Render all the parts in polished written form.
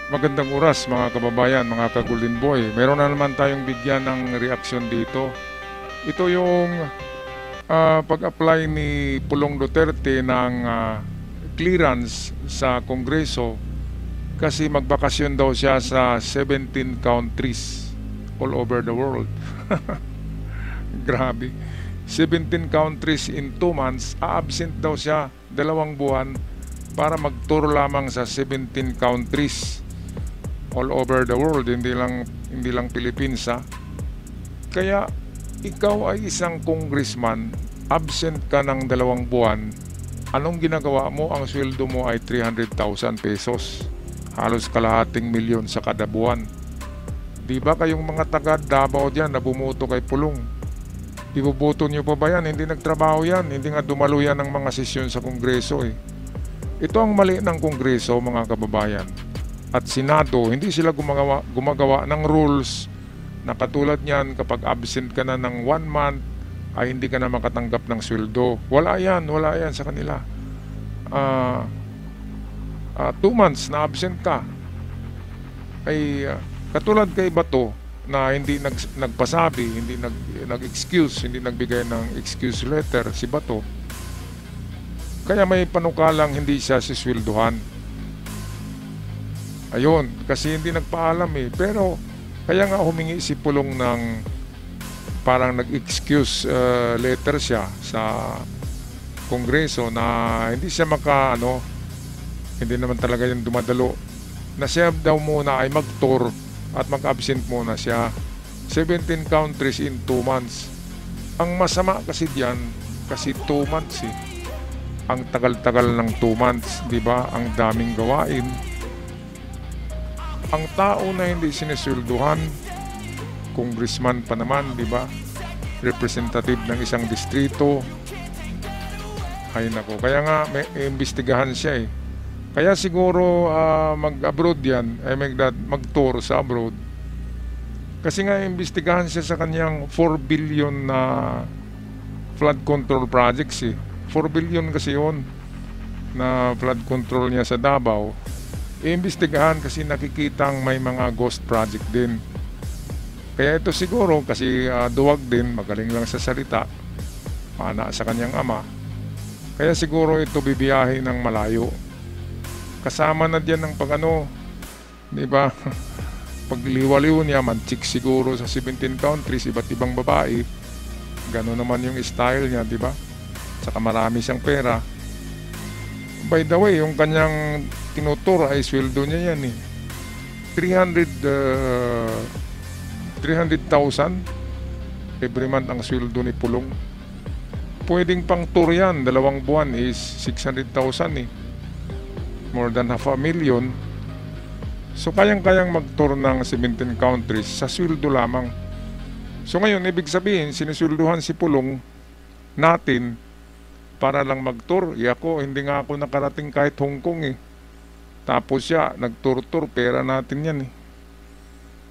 Magandang oras mga kababayan, mga ka-Golden Boy. Meron na naman tayong bigyan ng reaksyon dito. Ito yung pag-apply ni Pulong Duterte ng clearance sa Kongreso kasi magbakasyon daw siya sa 17 countries all over the world. Grabe. 17 countries in 2 months, a-absent daw siya 2 buwan para mag-tour lamang sa 17 countries all over the world, hindi lang Philippines. Kaya ikaw ay isang congressman, absent ka ng 2 buwan, anong ginagawa mo? Ang sweldo mo ay 300,000 pesos, halos kalahating milyon sa kada buwan. Di ba kayong mga taga Davao dyan na bumuto kay Pulong, ibubuto nyo pa ba yan? Hindi nagtrabaho yan, hindi nga dumalo yan ng mga sesyon sa Kongreso Ito ang mali ng Kongreso, mga kababayan at Senado. Hindi sila gumagawa ng rules na katulad niyan, kapag absent ka na ng 1 month ay hindi ka na makatanggap ng sweldo. Wala yan sa kanila. 2 months na absent ka ay katulad kay Bato na hindi nagpasabi, hindi nag-excuse, hindi nagbigay ng excuse letter si Bato, kaya may panukalang hindi siya sisweldohan. Ayun, kasi hindi nagpaalam Pero kaya nga humingi si Pulong ng parang nag-excuse letter siya sa Kongreso na hindi siya hindi naman talaga yung dumadalo, na siya daw muna ay mag-tour at mag-absent muna siya 17 countries in 2 months. Ang masama kasi diyan, kasi 2 months ang tagal-tagal ng 2 months, di ba? Ang daming gawain. Ang tao na hindi siniswelduhan, congressman pa naman, di ba? Representative ng isang distrito. Ay nako, kaya nga may imbestigahan siya Kaya siguro mag-abroad yan, ay mag-tour sa abroad. Kasi nga imbestigahan siya sa kanyang 4 billion na flood control projects 4 billion kasi yun na flood control niya sa Davao. Iimbestigahan kasi nakikitang may mga ghost project din. Kaya ito siguro kasi duwag din, magaling lang sa salita, mana sa kanyang ama. Kaya siguro ito bibiyahe ng malayo. Kasama na diyan ng di ba? Pagliwaliw niya, manchik siguro sa 17 countries, iba't ibang babae. Gano'n naman yung style niya, di ba? Saka marami siyang pera. By the way, yung kanyang tinutur ay sweldo niya yan 300,000 every month ang sweldo ni Pulong. Pwedeng pang tour yan, 2 buwan is 600,000 more than 500,000. So kayang-kayang mag-tour ng 17 countries sa sweldo lamang. So ngayon, ibig sabihin, sinisweldohan si Pulong natin para lang mag-tour. Ako, hindi nga ako nakarating kahit Hong Kong Tapos siya, nag-tour-tour, pera natin yan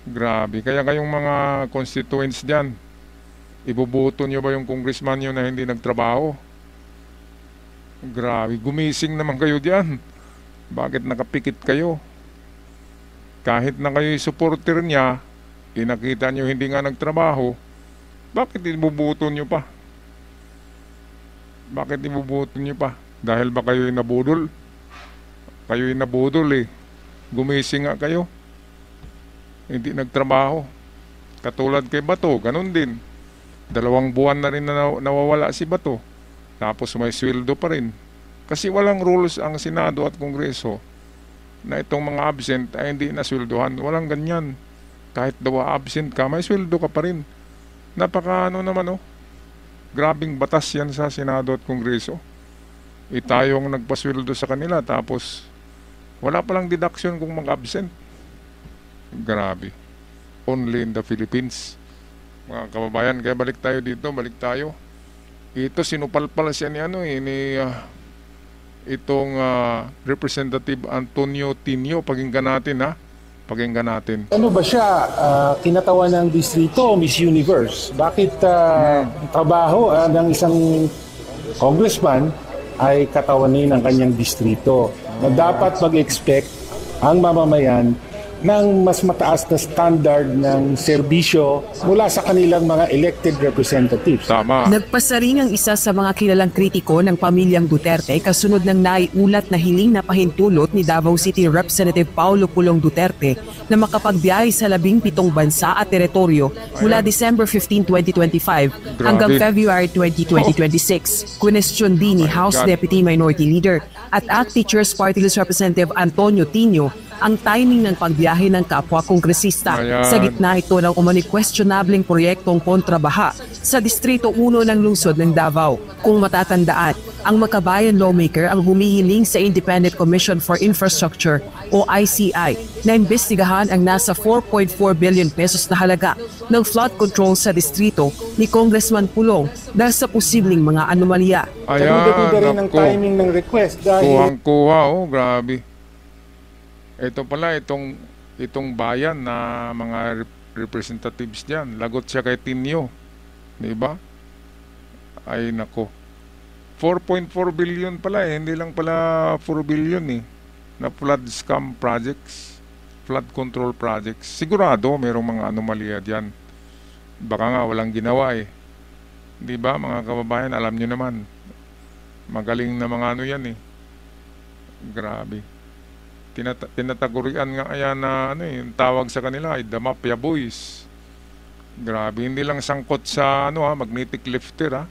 Grabe. Kaya kayong mga constituents dyan, ibubuto nyo ba yung congressman nyo na hindi nagtrabaho? Grabe. Gumising naman kayo dyan. Bakit nakapikit kayo? Kahit na kayo supporter niya, nakita nyo hindi nga nagtrabaho, bakit ibubuto nyo pa? Bakit ibubuto nyo pa? Dahil ba kayo'y nabudol? Kayo'y nabudol Gumising nga kayo. Hindi nagtrabaho. Katulad kay Bato, ganun din. 2 buwan na rin na nawawala si Bato. Tapos may sweldo pa rin. Kasi walang rules ang Senado at Kongreso na itong mga absent ay hindi nasweldohan. Walang ganyan. Kahit daw absent ka, may sweldo ka pa rin. Napaka grabing batas yan sa Senado at Kongreso. Tayong nagpasweldo sa kanila, tapos wala palang deduction kung mag-absent. Grabe. Only in the Philippines, mga kababayan. Kaya balik tayo dito, balik tayo. Ito sinupalpal siya ni itong Representative Antonio Tinio. Pakinggan natin Pakinggan natin. Ano ba siya? Kinatawan ng distrito, Miss Universe. Bakit trabaho ng isang congressman ay katawanin ng kanyang distrito? Na dapat mag-expect ang mamamayan ng mas mataas na standard ng serbisyo mula sa kanilang mga elected representatives. Tama. Nagpasa rin ang isa sa mga kilalang kritiko ng pamilyang Duterte kasunod ng naiulat na hiling na pahintulot ni Davao City Representative Paulo Pulong Duterte na makapagbiyahe sa 17 bansa at teritoryo mula December 15, 2025 hanggang February 20, 2026. Kunestyon din ni House Deputy Minority Leader at ACT Teachers Party List Representative Antonio Tino ang timing ng pagbiyahe ng kapwa kongresista sa gitna ito ng umani questionableng proyektong kontrabaha sa Distrito 1 ng lungsod ng Davao. Kung matatandaan, ang Makabayan lawmaker ang humihiling sa Independent Commission for Infrastructure o ICI na imbestigahan ang nasa 4.4 billion pesos na halaga ng flood control sa distrito ni Congressman Pulong dahil sa posibleng mga anomalya. Kaduda rin ang timing ng request dahil Kuhang-kuha, grabe. Ito pala, itong bayan na mga representatives diyan, lagot siya kay Tinio. Di ba? Ay nako. 4.4 billion pala hindi lang pala 4 billion na flood scam projects, flood control projects. Sigurado mayroong mga anomalya diyan. Baka nga walang ginawa Di ba mga kababayan, alam nyo naman. Magaling na mga ano yan Grabe. Tinatagurian nga ayan na yung tawag sa kanila ay the Mafia Boys. Grabe, hindi lang sangkot sa magnetic lifter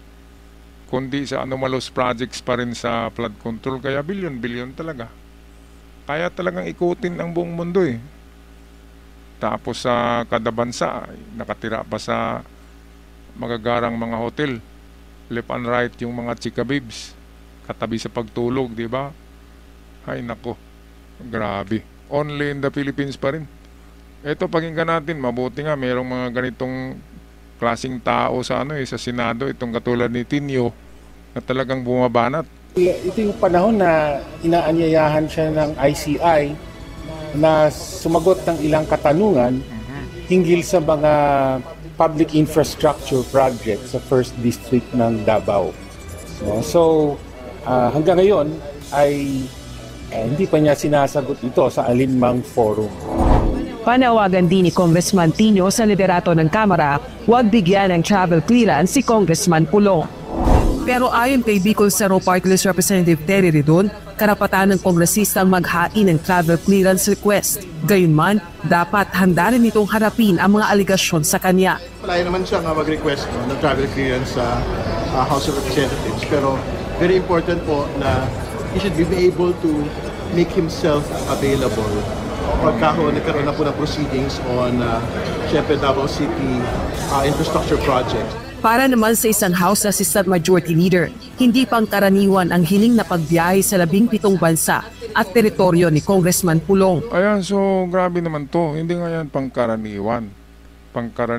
kundi sa anomalous projects pa rin sa flood control, kaya billion talaga. Kaya talagang ikutin ang buong mundo Tapos sa kada bansa nakatira pa sa magagarang mga hotel, left and right yung mga chika babes katabi sa pagtulog, di ba? Ay nako. Grabe. Only in the Philippines pa rin. Ito, pakinggan natin. Mabuti nga, mayroong mga ganitong klaseng tao sa sa Senado. Itong katulad ni Tinio na talagang bumabanat. ito yung panahon na inaanyayahan siya ng ICI na sumagot ng ilang katanungan hinggil sa mga public infrastructure project sa First District ng Davao. So, hanggang ngayon ay hindi pa niya sinasagot ito sa alinmang forum. Panawagan din ni Congressman Tino sa liderato ng Kamara, huwag bigyan ng travel clearance si Congressman Pulong. Pero ayon kay Bicol Cerro Party List Representative Terry Ridon, karapatan ng kongresistang maghain ng travel clearance request. Gayunman, dapat handa rin itong harapin ang mga aligasyon sa kanya. Malaya naman siya mag-request ng travel clearance sa House of Representatives, pero very important po na he should be able to make himself available pagka nagkaroon na po ng proceedings on syempre Davao City infrastructure project. Para naman sa isang House Assistant Majority Leader, hindi pangkaraniwan ang hiling na pagbiyahe sa 17 bansa at teritoryo ni Congressman Pulong. Ayan, so grabe naman to. Hindi nga yan pangkaraniwan.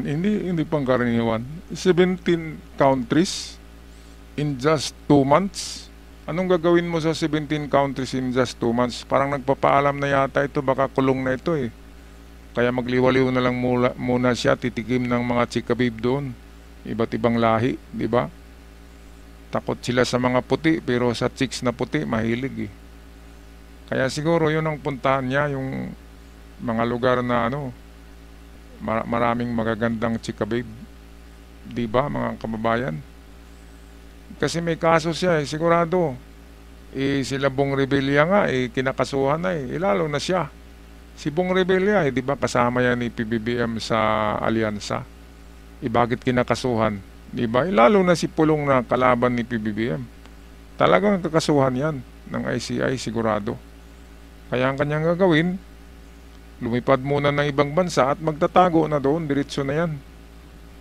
Hindi pangkaraniwan. 17 countries in just 2 months. Anong gagawin mo sa 17 countries in just 2 months? Parang nagpapaalam na yata ito, baka kulong na ito Kaya magliwaliw na lang muna siya, titikim ng mga chika babe doon. Iba't ibang lahi, di ba? Takot sila sa mga puti, pero sa chicks na puti, mahilig Kaya siguro yun ang puntahan niya, yung mga lugar na maraming magagandang chika babe. Di ba, mga kababayan? Kasi may kaso siya sigurado. Sila Bong Revilla nga kinakasuhan na lalo na siya. Si Bong Revilla di ba kasama yan ni PBBM sa alyansa? Bakit kinakasuhan? Di ba? Lalo na si Pulong na kalaban ni PBBM. Talagang kakasuhan yan ng ICI sigurado. Kaya ang kanyang gagawin, lumipad muna ng ibang bansa at magtatago na doon, diretso na yan.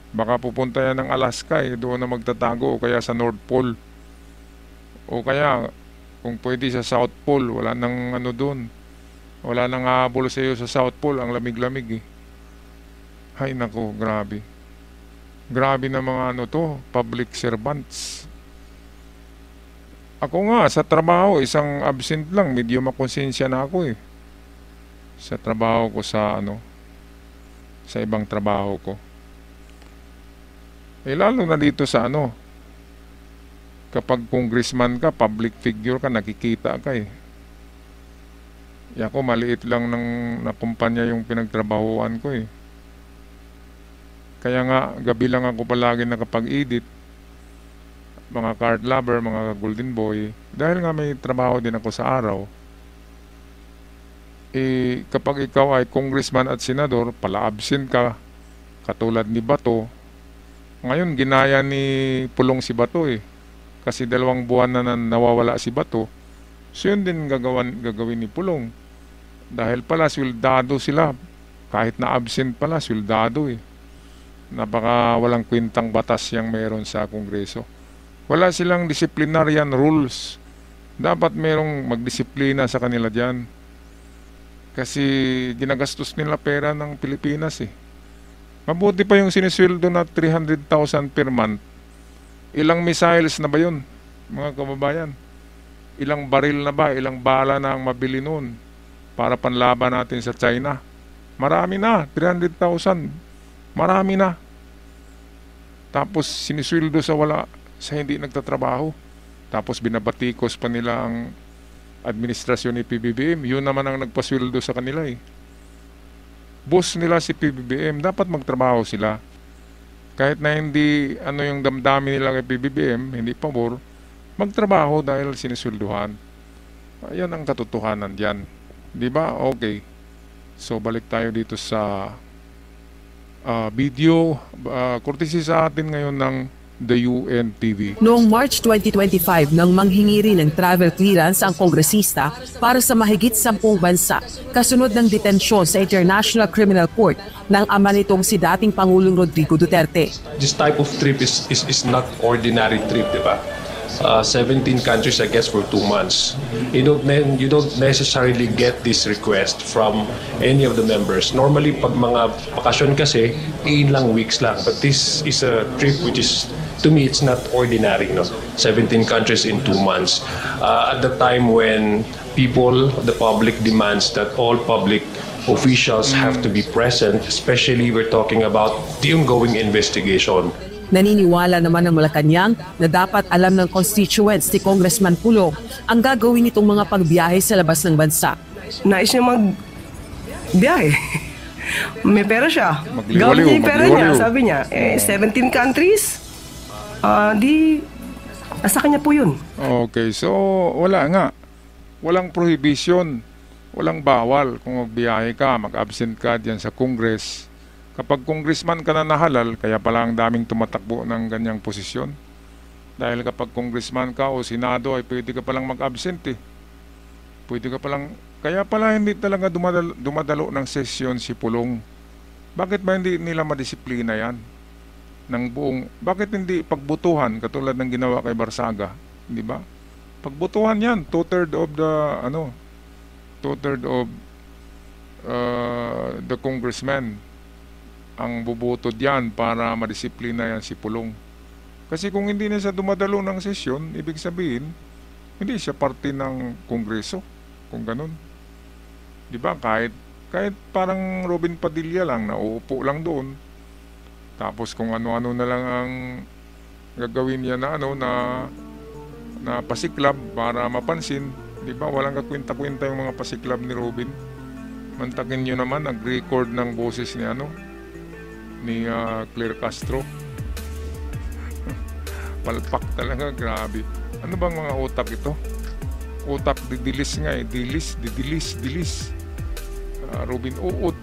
Baka pupunta yan ng Alaska doon na magtatago o kaya sa North Pole. O kaya kung pwede sa South Pole, wala nang doon. Wala nang habol sa iyo sa South Pole, ang lamig-lamig Ay nako, grabe. Grabe na mga public servants. Ako nga sa trabaho, isang absent lang, medyo makonsensya na ako Sa trabaho ko sa sa ibang trabaho ko. Lalo na dito sa kapag congressman ka, public figure ka, nakikita ka Ako, maliit lang na kumpanya yung pinagtrabahuan ko eh. Kaya nga, gabi lang ako palagi nakapag-edit. Mga card lover, mga golden boy. Dahil nga may trabaho din ako sa araw. Eh, kapag ikaw ay congressman at senador, pala-absent ka. Katulad ni Bato. Ngayon, ginaya ni Pulong si Bato eh. Kasi 2 buwan na nawawala si Bato. So yun din gagawin ni Pulong. Dahil pala swildado sila. Kahit na absent pala, swildado eh. Napaka walang kwintang batas yang meron sa Kongreso. Wala silang disciplinarian rules. Dapat merong magdisiplina sa kanila dyan. Kasi ginagastos nila pera ng Pilipinas eh. Mabuti pa yung sinisweldo na 300,000 per month. Ilang missiles na ba yun, mga kababayan? Ilang baril na ba? Ilang bala na ang mabili noon para panlaban natin sa China? Marami na, 300,000. Marami na. Tapos sinisweldo sa hindi nagtatrabaho. Tapos binabatikos pa nila ang administrasyon ni PBBM. Yun naman ang nagpasweldo sa kanila eh. Boss nila si PBBM, dapat magtrabaho sila. Kahit na hindi yung damdamin nila kay PBBM, hindi pabor, magtrabaho dahil siniswelduhan. Ayan ang katotohanan diyan. 'Di ba? Okay. So balik tayo dito sa video. Courtesy sa atin ngayon ng the UN TV. Noong March 2025 nang manghingi rin ng travel clearance ang kongresista para sa mahigit 10 bansa kasunod ng detensyon sa International Criminal Court ng ama nitong si dating Pangulong Rodrigo Duterte. This type of trip is not ordinary trip, di ba? 17 countries, I guess, for 2 months. You don't necessarily get this request from any of the members. Normally, pag mga bakasyon kasi, ilang weeks lang. But this is a trip which is, to me, it's not ordinary. No? 17 countries in 2 months. At the time when the public demands that all public officials have to be present, especially we're talking about the ongoing investigation. Naniniwala naman ng Malacanang na dapat alam ng constituents ni Congressman Pulong ang gagawin nitong mga pagbiyahe sa labas ng bansa. Nais niya magbiyahe. May pera siya. Gamit niya yung pera niya. Sabi niya, 17 countries, nasa kanya po yun. Okay, so wala nga. Walang prohibition. Walang bawal kung magbiyahe ka, mag-absent ka diyan sa Congress. Kapag congressman ka na nahalal, kaya pala ang daming tumatakbo ng ganyang posisyon. Dahil kapag congressman ka o senado ay pwede ka palang mag-absent eh. Pwede ka palang, kaya pala hindi talaga dumadalo ng sesyon si Pulong. Bakit ba hindi nila madisiplina yan? Bakit hindi pagbutuhan katulad ng ginawa kay Barsaga? Di ba? Pagbutuhan yan, 2/3 of the congressmen ang bubuto diyan para madisiplina yan si Pulong. Kasi kung hindi na siya dumadalo ng sesyon, ibig sabihin, hindi siya parte ng Kongreso. Kung ganun. Di ba? Kahit parang Robin Padilla lang, nauupo lang doon. Tapos kung ano-ano na lang ang gagawin niya na pasiklab para mapansin. Di ba? Walang kakwenta-kwenta yung mga pasiklab ni Robin. Mantakin nyo naman, nag-record ng boses ni Claire Castro. Palpak talaga, grabe. Ano bang mga utak ito? Utak didilis nga eh. Didilis. Robin Uod.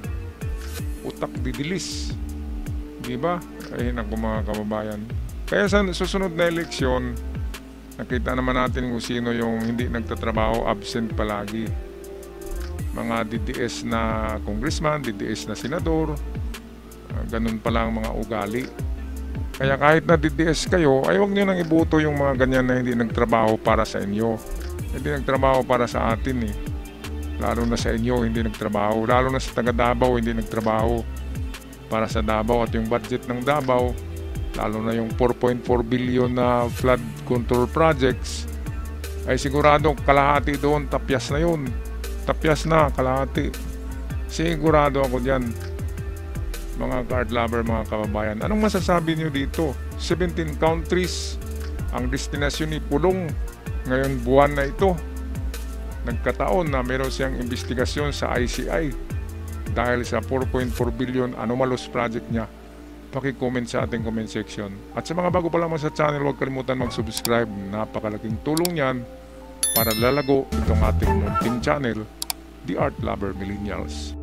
Utak didilis. Diba? Ay, naku mga kababayan. Kaya sa susunod na eleksyon, nakita naman natin kung sino yung hindi nagtatrabaho, absent palagi. Mga DDS na congressman, DDS na senador, ganun pala ang mga ugali. Kaya kahit na DDS kayo, ay huwag nyo nang iboto yung mga ganyan na hindi nagtrabaho para sa inyo. Hindi nagtrabaho para sa atin eh. Lalo na sa inyo, hindi nagtrabaho. Lalo na sa taga Davao, hindi nagtrabaho para sa Davao. At yung budget ng Davao, lalo na yung 4.4 billion na flood control projects, ay sigurado kalahati doon, tapyas na yun. Tapyas na, kalahati. Sigurado ako dyan. Mga card lover, mga kababayan, anong masasabi niyo dito? 17 countries ang destinasyon ni Pulong ngayon buwan na ito. nagkataon na meron siyang investigasyon sa ICI dahil sa 4.4 billion anomalous project niya, paki-comment sa ating comment section. At sa mga bago pa lamang sa channel, huwag kalimutan mag-subscribe. Napakalaking tulong yan para lalago itong ating munting channel, The Art Lover Millennials.